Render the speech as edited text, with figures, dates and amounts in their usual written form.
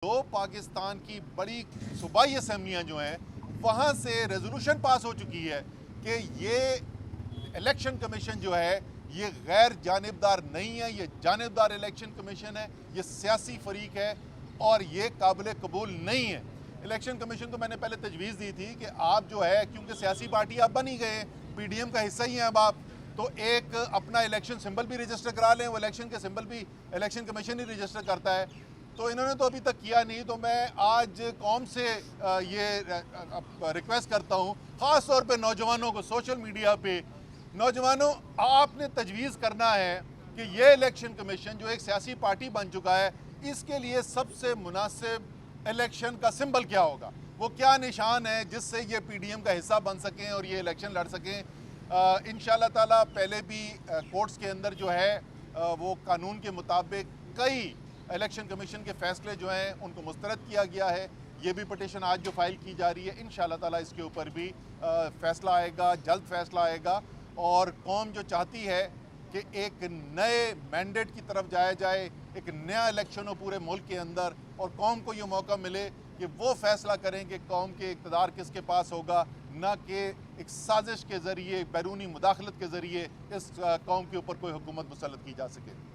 दो पाकिस्तान की बड़ी सूबाई असम्बलियाँ जो हैं वहाँ से रेजोल्यूशन पास हो चुकी है कि ये इलेक्शन कमीशन जो है ये गैर जानिबदार नहीं है, ये जानिबदार इलेक्शन कमीशन है, ये सियासी फरीक है और ये काबिल कबूल नहीं है। इलेक्शन कमीशन को मैंने पहले तजवीज़ दी थी कि आप जो है, क्योंकि सियासी पार्टी आप बन ही गए, PDM का हिस्सा ही हैं अब आप, तो एक अपना इलेक्शन सिंबल भी रजिस्टर करा लें। वो इलेक्शन के सिंबल भी इलेक्शन कमीशन ही रजिस्टर करता है, तो इन्होंने तो अभी तक किया नहीं। तो मैं आज कौम से ये रिक्वेस्ट करता हूँ, ख़ास तौर पे नौजवानों को, सोशल मीडिया पे नौजवानों, आपने तजवीज़ करना है कि ये इलेक्शन कमीशन जो एक सियासी पार्टी बन चुका है, इसके लिए सबसे मुनासिब इलेक्शन का सिंबल क्या होगा, वो क्या निशान है जिससे ये PDM का हिस्सा बन सकें और ये इलेक्शन लड़ सकें। इंशाअल्लाह ताला पहले भी कोर्ट्स के अंदर जो है वो कानून के मुताबिक कई इलेक्शन कमीशन के फ़ैसले जो हैं उनको मुस्तरद किया गया है। ये भी पटिशन आज जो फाइल की जा रही है, इंशाअल्लाह ताला इसके ऊपर भी फ़ैसला आएगा, जल्द फ़ैसला आएगा। और कौम जो चाहती है कि एक नए मैंडेट की तरफ जाया जाए, एक नया इलेक्शन हो पूरे मुल्क के अंदर, और कौम को ये मौका मिले कि वो फ़ैसला करें कि कौम के इक़्तिदार किसके पास होगा, ना कि एक साजिश के ज़रिए, बैरूनी मुदाखलत के ज़रिए इस कौम के ऊपर कोई हुकूमत मुसल्लत की जा सके।